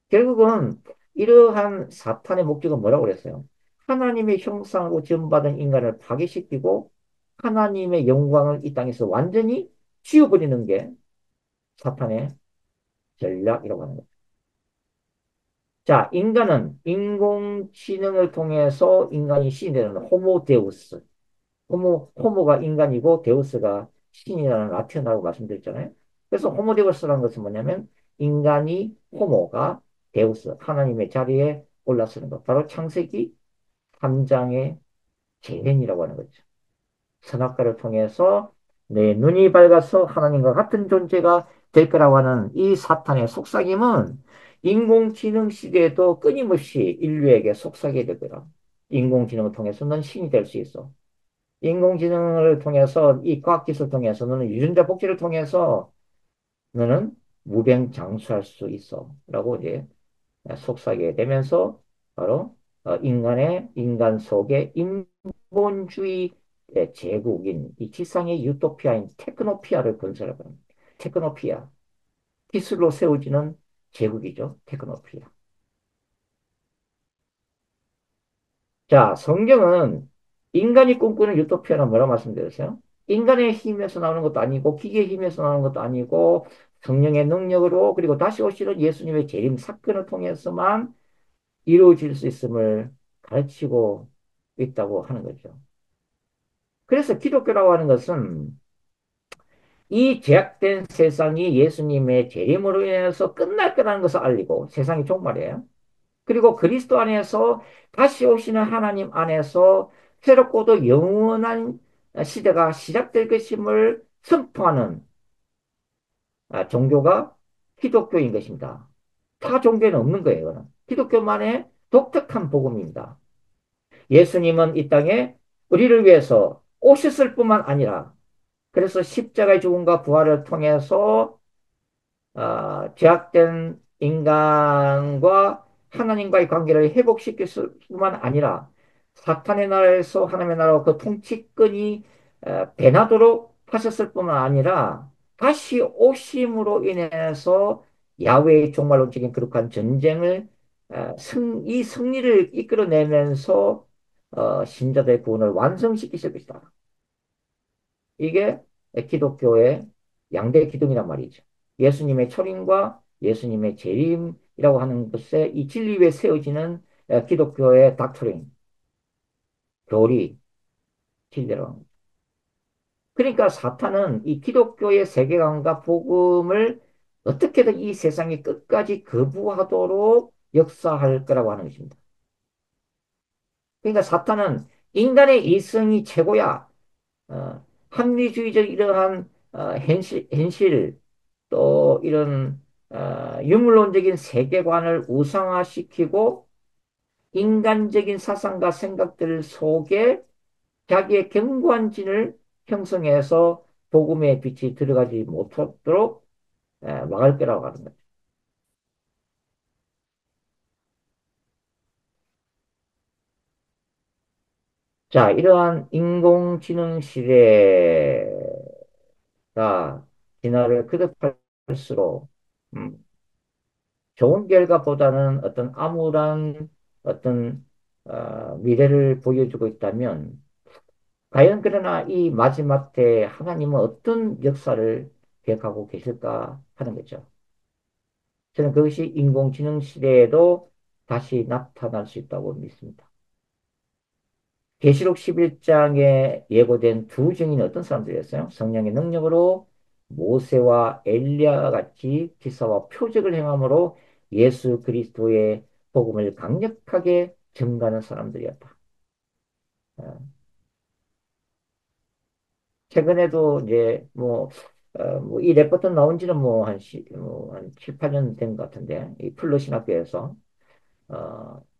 결국은 이러한 사탄의 목적은 뭐라고 그랬어요? 하나님의 형상으로 지음받은 인간을 파괴시키고 하나님의 영광을 이 땅에서 완전히 지워버리는 게 사탄의 전략이라고 하는 거죠. 자, 인간은 인공지능을 통해서 인간이 신이 되는 호모데우스. 호모가 인간이고 데우스가 신이라는 라틴어라고 말씀드렸잖아요. 그래서 호모데우스라는 것은 뭐냐면 인간이 호모가 데우스, 하나님의 자리에 올라서는 것. 바로 창세기 3장의 재현이라고 하는 거죠. 선악과를 통해서 내 눈이 밝아서 하나님과 같은 존재가 될 거라고 하는 이 사탄의 속삭임은 인공지능 시대에도 끊임없이 인류에게 속삭이게 될 거다. 인공지능을 통해서 넌 신이 될 수 있어. 인공지능을 통해서 이 과학기술을 통해서 너는 유전자 복제를 통해서 너는 무병장수할 수 있어. 라고 이제 속삭이게 되면서 바로 인간 속에 인본주의 제국인 이 지상의 유토피아인 테크노피아를 건설하는 테크노피아. 기술로 세워지는 제국이죠. 테크노피아. 자, 성경은 인간이 꿈꾸는 유토피아는 뭐라 말씀드렸어요? 인간의 힘에서 나오는 것도 아니고 기계의 힘에서 나오는 것도 아니고 성령의 능력으로 그리고 다시 오시는 예수님의 재림 사건을 통해서만 이루어질 수 있음을 가르치고 있다고 하는 거죠. 그래서 기독교라고 하는 것은 이 제약된 세상이 예수님의 재림으로 인해서 끝날 거라는 것을 알리고 세상이 종말이에요. 그리고 그리스도 안에서 다시 오시는 하나님 안에서 새롭고도 영원한 시대가 시작될 것임을 선포하는 종교가 기독교인 것입니다. 타 종교는 없는 거예요. 이거는. 기독교만의 독특한 복음입니다. 예수님은 이 땅에 우리를 위해서 오셨을 뿐만 아니라 그래서 십자가의 죽음과 부활을 통해서 죄악된 인간과 하나님과의 관계를 회복시킬 뿐만 아니라 사탄의 나라에서 하나님의 나라와 그 통치권이 배나도록 하셨을 뿐만 아니라 다시 오심으로 인해서 야훼의 종말론적인 거룩한 전쟁을 이 승리를 이끌어내면서 신자들의 구원을 완성시키실 것이다. 이게 기독교의 양대 기둥이란 말이죠. 예수님의 초림과 예수님의 재림이라고 하는 것에 이 진리 위에 세워지는 기독교의 닥트린, 교리, 진리로. 그러니까 사탄은 이 기독교의 세계관과 복음을 어떻게든 이 세상의 끝까지 거부하도록 역사할 거라고 하는 것입니다. 그러니까 사탄은 인간의 이성이 최고야. 합리주의적 이러한 현실 또 이런 유물론적인 세계관을 우상화시키고 인간적인 사상과 생각들 속에 자기의 견고한 진을 형성해서 복음의 빛이 들어가지 못하도록 막을 거라고 하는 거죠. 자, 이러한 인공지능 시대가 진화를 거듭할수록 음, 좋은 결과보다는 어떤 암울한 어떤 미래를 보여주고 있다면 과연 그러나 이 마지막 때 하나님은 어떤 역사를 계획하고 계실까 하는 거죠. 저는 그것이 인공지능 시대에도 다시 나타날 수 있다고 믿습니다. 계시록 11장에 예고된 두 증인이 어떤 사람들이었어요? 성령의 능력으로 모세와 엘리야 같이 기사와 표적을 행함으로 예수 그리스도의 복음을 강력하게 증가하는 사람들이었다. 어, 최근에도 이제 이 레포트 나온 지는 한 7, 8년 된 것 같은데, 이 플러 신학교에서,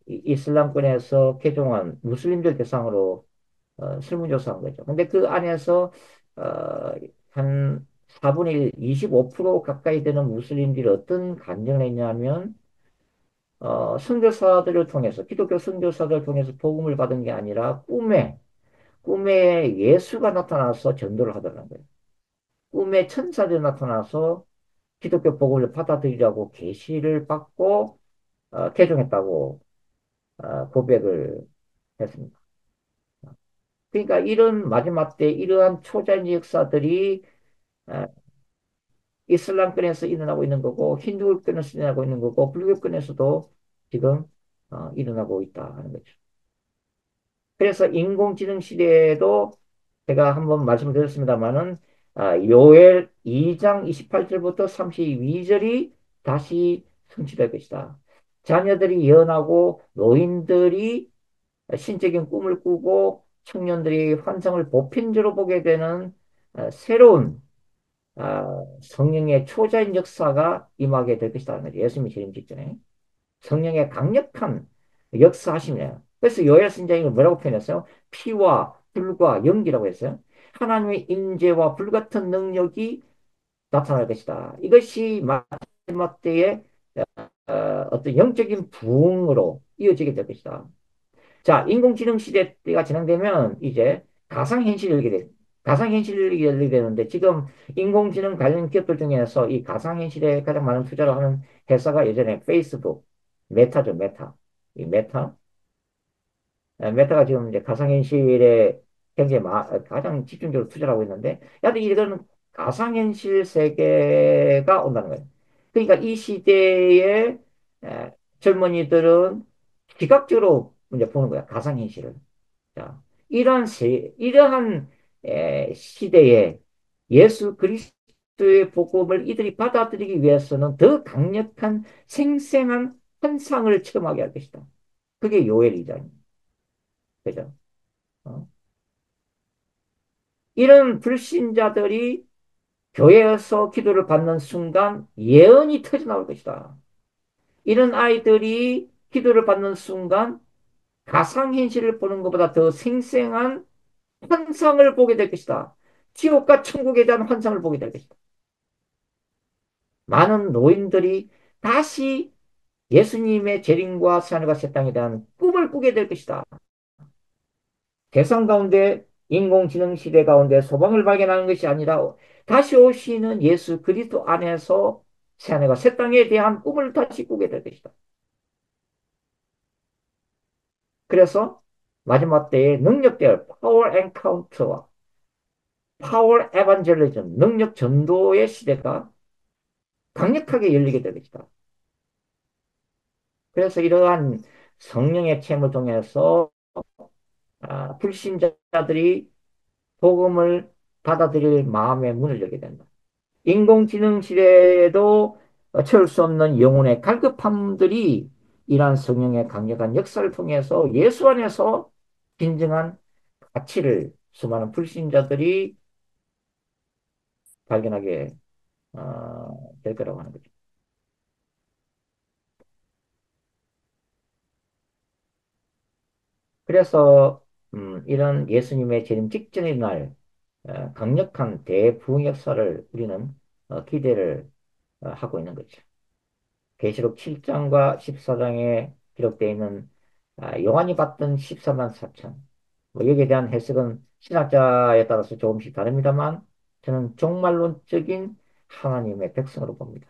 이 이슬람권에서 개종한 무슬림들 대상으로 설문조사한 거죠. 근데 그 안에서 어, 한 4분의 1, 25% 가까이 되는 무슬림들이 어떤 간증을 했냐면 선교사들을 통해서 기독교 선교사들을 통해서 복음을 받은 게 아니라 꿈에 예수가 나타나서 전도를 하더라는 거예요. 꿈에 천사들이 나타나서 기독교 복음을 받아들이라고 계시를 받고 개종했다고 고백을 했습니다. 그러니까 이런 마지막 때 이러한 초자연 역사들이 어, 이슬람권에서 일어나고 있는 거고 힌두교권에서 일어나고 있는 거고 불교권에서도 지금 일어나고 있다 하는 거죠. 그래서 인공지능 시대에도 제가 한번 말씀드렸습니다마는 요엘 2장 28절부터 32절이 다시 성취될 것이다. 자녀들이 예언하고 노인들이 신적인 꿈을 꾸고 청년들이 환상을 보편적으로 보게 되는 새로운 성령의 초자연 역사가 임하게 될 것이다. 예수님이 재림 직전에 성령의 강력한 역사하심이에요. 그래서 요엘 선지자가 이걸 뭐라고 표현했어요? 피와 불과 연기라고 했어요. 하나님의 임재와 불같은 능력이 나타날 것이다. 이것이 마지막 때의 어떤 영적인 부흥으로 이어지게 될 것이다. 자, 인공지능 시대 때가 진행되면 이제 가상현실이 열게 돼. 가상현실이 열리게 되는데 지금 인공지능 관련 기업들 중에서 이 가상현실에 가장 많은 투자를 하는 회사가 예전에 페이스북, 메타죠, 메타. 이 메타. 메타가 지금 이제 가상현실에 굉장히 가장 집중적으로 투자를 하고 있는데, 야, 근데 이거는 가상현실 세계가 온다는 거예요. 그러니까 이 시대에 젊은이들은 기각적으로 이제 보는 거야, 가상현실을. 자, 이러한 시대에 예수 그리스도의 복음을 이들이 받아들이기 위해서는 더 강력한 생생한 환상을 체험하게 할 것이다. 그게 요엘 2장입니다. 그죠? 어? 이런 불신자들이 교회에서 기도를 받는 순간 예언이 터져나올 것이다. 이런 아이들이 기도를 받는 순간 가상현실을 보는 것보다 더 생생한 환상을 보게 될 것이다. 지옥과 천국에 대한 환상을 보게 될 것이다. 많은 노인들이 다시 예수님의 재림과 사랑과 새 땅에 대한 꿈을 꾸게 될 것이다. 세상 가운데 인공지능 시대 가운데 소망을 발견하는 것이 아니라 다시 오시는 예수 그리스도 안에서 새하늘과 새 땅에 대한 꿈을 다시 꾸게 될 것이다. 그래서 마지막 때에 능력될 파워 엔카운터와 파워 에반젤리즘, 능력 전도의 시대가 강력하게 열리게 될 것이다. 그래서 이러한 성령의 체험을 통해서 불신자들이 복음을 받아들일 마음의 문을 열게 된다. 인공지능 시대에도 채울 수 없는 영혼의 갈급함들이 이러한 성령의 강력한 역사를 통해서 예수 안에서 진정한 가치를 수많은 불신자들이 발견하게 될 거라고 하는 거죠. 그래서 이런 예수님의 재림 직전의 날 강력한 대부흥 역사를 우리는 기대를 하고 있는 거죠. 계시록 7장과 14장에 기록되어 있는 요한이 봤던 14만 4천. 뭐 여기에 대한 해석은 신학자에 따라서 조금씩 다릅니다만 저는 종말론적인 하나님의 백성으로 봅니다.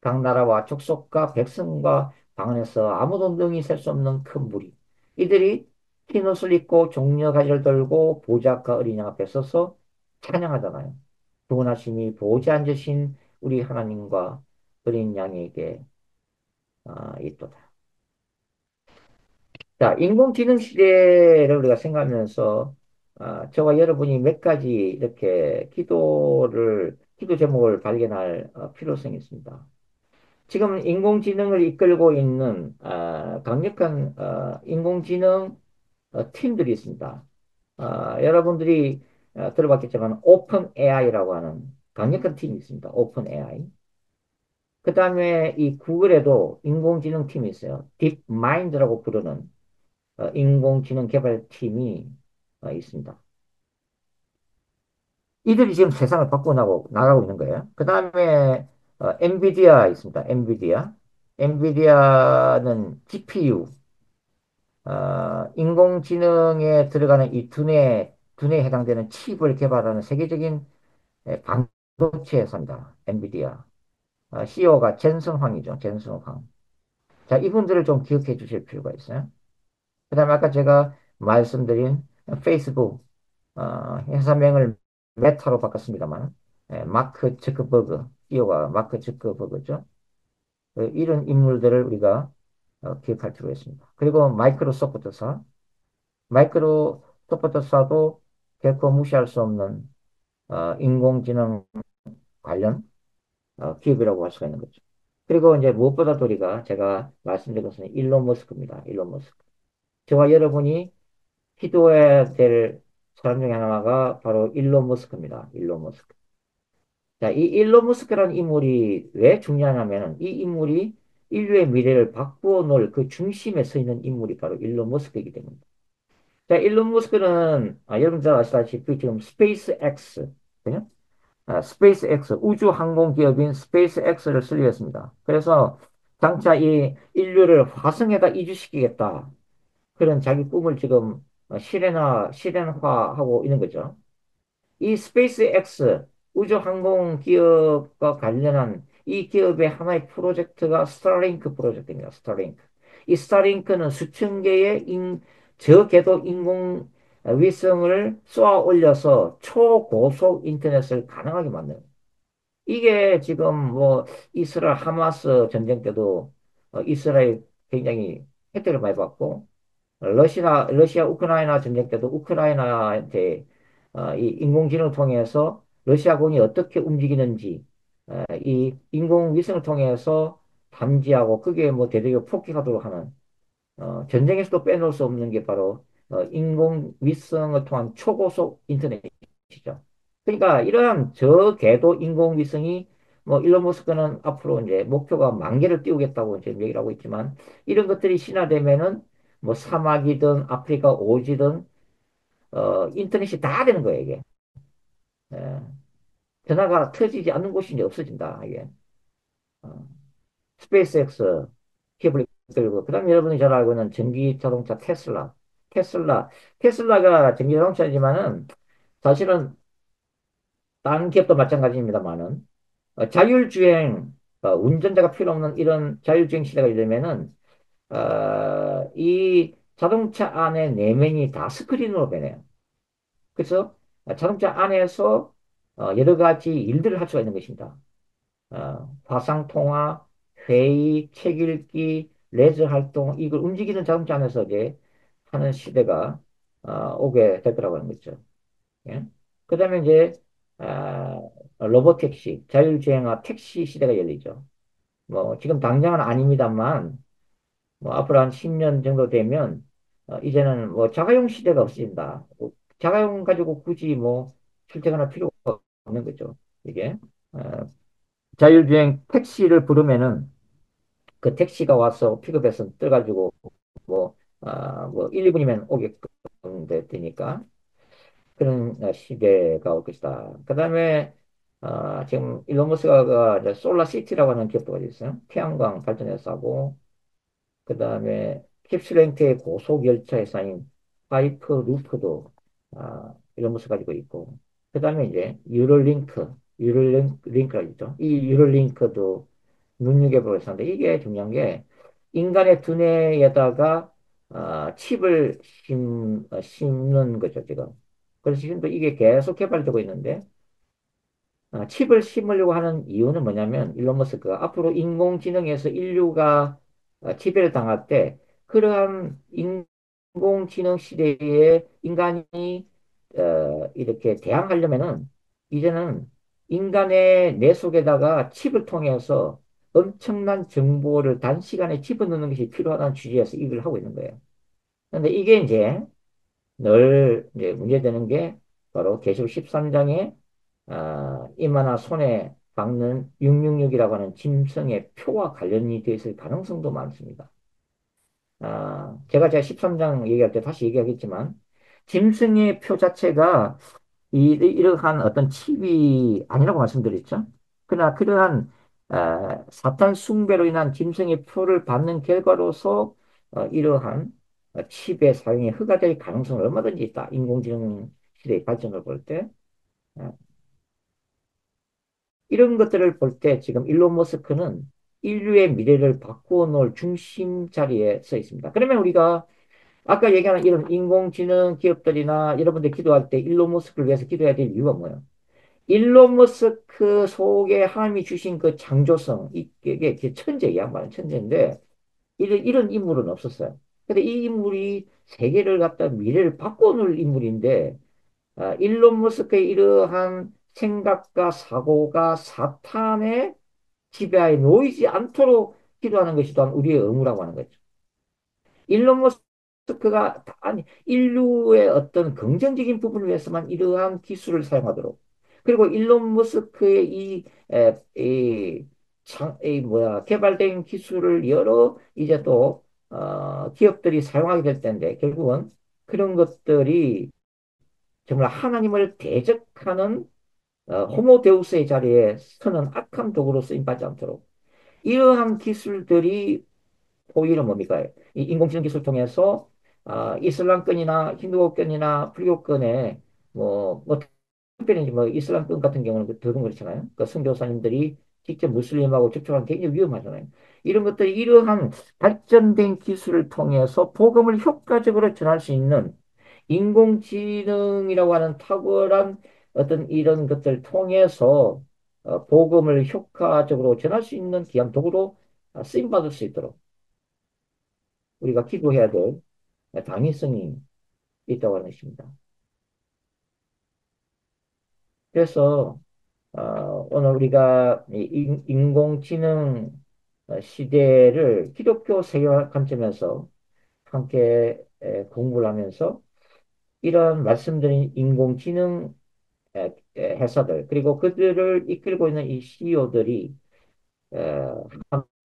각 나라와 족속과 백성과 방 안에서 아무도 능히 셀 수 없는 큰 무리. 이들이 흰 옷을 입고 종려 가지를 들고 보좌과 어린 양 앞에 서서 찬양하잖아요. 구원하심이 보좌 앉으신 우리 하나님과 어린 양에게 있도다. 자, 인공지능 시대를 우리가 생각하면서 저와 여러분이 몇 가지 이렇게 기도 제목을 발견할 필요성이 있습니다. 지금 인공지능을 이끌고 있는 강력한 인공지능 팀들이 있습니다. 여러분들이 들어봤겠지만 오픈 AI라고 하는 강력한 팀이 있습니다. 오픈 AI. 그 다음에 이 구글에도 인공지능 팀이 있어요. 딥마인드라고 부르는 인공지능 개발팀이 있습니다. 이들이 지금 세상을 나가고 있는 거예요. 그 다음에 엔비디아 있습니다. 엔비디아. 엔비디아는 GPU, 인공지능에 들어가는 이 두뇌에 해당되는 칩을 개발하는 세계적인 반도체 회사입니다. 엔비디아. CEO가 젠슨 황이죠. 젠슨 황. 자, 이분들을 좀 기억해 주실 필요가 있어요. 그 다음에 아까 제가 말씀드린 페이스북, 회사명을 메타로 바꿨습니다만, 마크 zuckerberg, CEO가 마크 zuckerberg죠. 이런 인물들을 우리가 기억할 필요가 있습니다. 그리고 마이크로소프트사도 결코 무시할 수 없는 인공지능 관련 기업이라고 할 수가 있는 거죠. 그리고 이제 무엇보다도 우리가 제가 말씀드린 것은 일론 머스크입니다. 일론 머스크. 저와 여러분이 기도해야 될 사람 중에 하나가 바로 일론 머스크입니다. 일론 머스크. 자, 이 일론 머스크라는 인물이 왜 중요하냐면 이 인물이 인류의 미래를 바꾸어 놓을 그 중심에 서 있는 인물이 바로 일론 머스크이기 때문입니다. 자, 일론 머스크는 여러분들 아시다시피 지금 스페이스X, 그죠? 스페이스X 우주 항공 기업인 스페이스X를 설립했습니다. 그래서 장차 이 인류를 화성에다 이주시키겠다. 그런 자기 꿈을 지금 실현화하고 있는 거죠. 이 스페이스X 우주 항공 기업과 관련한 이 기업의 하나의 프로젝트가 스타링크 프로젝트입니다. 스타링크. 이 스타링크는 수천 개의 저궤도 인공 위성을 쏘아 올려서 초고속 인터넷을 가능하게 만드는 거예요. 이게 지금 뭐 이스라엘 하마스 전쟁 때도 이스라엘 굉장히 혜택을 많이 받고 러시아 우크라이나 전쟁 때도 우크라이나한테 이 인공지능을 통해서 러시아군이 어떻게 움직이는지 이 인공위성을 통해서 감지하고 그게 뭐 대대적으로 폭격하도록 하는 전쟁에서도 빼놓을 수 없는 게 바로 인공위성을 통한 초고속 인터넷이죠. 그러니까 이러한 저궤도 인공위성이 뭐 일론 머스크는 앞으로 이제 목표가 10,000개를 띄우겠다고 이제 얘기를 하고 있지만 이런 것들이 신화되면은 뭐 사막이든 아프리카 오지든 인터넷이 다 되는 거예요 이게. 예. 전화가 터지지 않는 곳이 이제 없어진다 이게. 어, 스페이스X 기업을 이끌고 그다음에 여러분이 잘 알고 있는 전기 자동차 테슬라 테슬라가 전기 자동차지만은 사실은 다른 기업도 마찬가지입니다만은 자율주행 운전자가 필요 없는 이런 자율주행 시대가 되면은 이 자동차 안에 내면이 다 스크린으로 변해요. 그래서 자동차 안에서 여러 가지 일들을 할 수가 있는 것입니다. 화상통화, 회의, 책 읽기, 레저 활동, 이걸 움직이는 자동차 안에서 이제 하는 시대가 오게 될 거라고 하는 거죠. 예? 그 다음에 이제 아, 로보택시, 자율주행화 택시 시대가 열리죠. 뭐 지금 당장은 아닙니다만 뭐 앞으로 한 10년 정도 되면 이제는 뭐 자가용 시대가 없어진다. 자가용 가지고 굳이 뭐 출퇴근할 필요가 없는 거죠. 이게 어, 자율주행 택시를 부르면은 그 택시가 와서 픽업해서 떠가지고 뭐, 뭐 1, 2분이면 오게끔 되니까 그런 시대가 올 것이다. 그 다음에 지금 일론 머스크가 이제 솔라시티라고 하는 기업도 있어요. 태양광 발전해서 하고 그 다음에 캡슐랭크의 고속열차 회사인 하이퍼루프도 일론 머스크 가지고 있고 그 다음에 이제 유럴링크가 있죠. 이 유럴링크도 눈여겨볼 회사인데 이게 중요한 게 인간의 두뇌에다가 칩을 심는 거죠, 지금. 그래서 지금도 이게 계속 개발되고 있는데 칩을 심으려고 하는 이유는 뭐냐면 일론 머스크가 앞으로 인공지능에서 인류가 지배를 당할 때 그러한 인공지능 시대에 인간이 이렇게 대항하려면은 이제는 인간의 뇌 속에다가 칩을 통해서 엄청난 정보를 단시간에 집어넣는 것이 필요하다는 취지에서 이걸 하고 있는 거예요. 그런데 이게 이제 늘 이제 문제되는 게 바로 계시록 13장에 이마나 손에 박는 666이라고 하는 짐승의 표와 관련이 되어 있을 가능성도 많습니다. 제가 13장 얘기할 때 다시 얘기하겠지만 짐승의 표 자체가 이러한 어떤 칩이 아니라고 말씀드렸죠. 그러나 그러한 사탄 숭배로 인한 짐승의 표를 받는 결과로서 이러한 칩의 사용이 허가될 가능성은 얼마든지 있다. 인공지능 시대의 발전을 볼 때. 어, 이런 것들을 볼 때 지금 일론 머스크는 인류의 미래를 바꾸어 놓을 중심 자리에 서 있습니다. 그러면 우리가 아까 얘기하는 이런 인공지능 기업들이나 여러분들 기도할 때 일론 머스크를 위해서 기도해야 될 이유가 뭐예요? 일론 머스크 속에 하나님이 주신 그 창조성, 이게 천재야, 말은 천재인데, 이런 인물은 없었어요. 근데 이 인물이 세계를 갖다 미래를 바꿔놓을 인물인데, 일론 머스크의 이러한 생각과 사고가 사탄의 지배하에 놓이지 않도록 기도하는 것이 또한 우리의 의무라고 하는 거죠. 일론 머스크가 아니 인류의 어떤 긍정적인 부분을 위해서만 이러한 기술을 사용하도록 그리고 일론 머스크의 이 뭐야 개발된 기술을 여러 이제 또 기업들이 사용하게 될 텐데 결국은 그런 것들이 정말 하나님을 대적하는 호모데우스의 자리에 서는 악한 도구로 쓰임받지 않도록 이러한 기술들이 오히려 뭡니까? 이 인공지능 기술 을 통해서 이슬람권이나 힌두교권이나 불교권에 뭐 특별히 뭐 이슬람권 같은 경우는 더 그렇잖아요. 그 선교사님들이 직접 무슬림하고 접촉하면 굉장히 위험하잖아요. 이런 것들이 이러한 발전된 기술을 통해서 복음을 효과적으로 전할 수 있는 인공지능이라고 하는 탁월한 어떤 이런 것들을 통해서 복음을 효과적으로 전할 수 있는 귀한 도구로 쓰임받을 수 있도록 우리가 기도해야 될 당위성이 있다고 하는 것입니다. 그래서 오늘 우리가 이 인공지능 시대를 기독교 세계화 관점에서 함께 공부를 하면서 이런 말씀드린 인공지능 회사들 그리고 그들을 이끌고 있는 이 CEO들이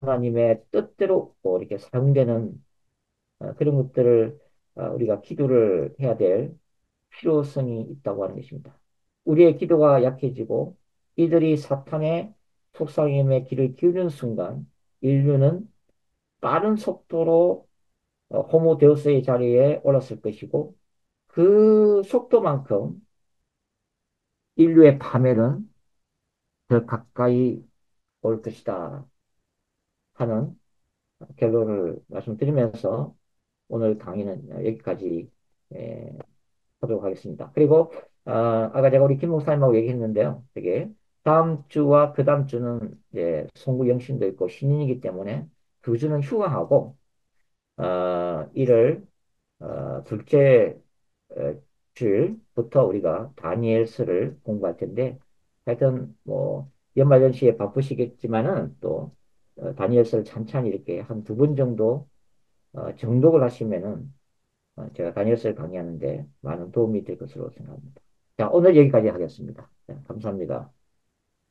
하나님의 뜻대로 뭐 이렇게 사용되는 그런 것들을 우리가 기도를 해야 될 필요성이 있다고 하는 것입니다. 우리의 기도가 약해지고 이들이 사탄의 속삭임에 귀를 기울이는 순간 인류는 빠른 속도로 호모데우스의 자리에 올랐을 것이고 그 속도만큼 인류의 파멸은 더 가까이 올 것이다 하는 결론을 말씀드리면서 오늘 강의는 여기까지 에, 하도록 하겠습니다. 그리고 아까 제가 우리 김 목사님하고 얘기했는데요. 되게 다음 주와 그 다음 주는 이제 송구 영신도 있고 신인이기 때문에 두 주는 휴강하고 이를 둘째 어, 주일부터 우리가 다니엘서를 공부할 텐데 하여튼 뭐 연말연시에 바쁘시겠지만은 또 다니엘서를 찬찬히 이렇게 한 두 번 정도 정독을 하시면은 제가 다니엘서를 강의하는데 많은 도움이 될 것으로 생각합니다. 자, 오늘 여기까지 하겠습니다. 네, 감사합니다.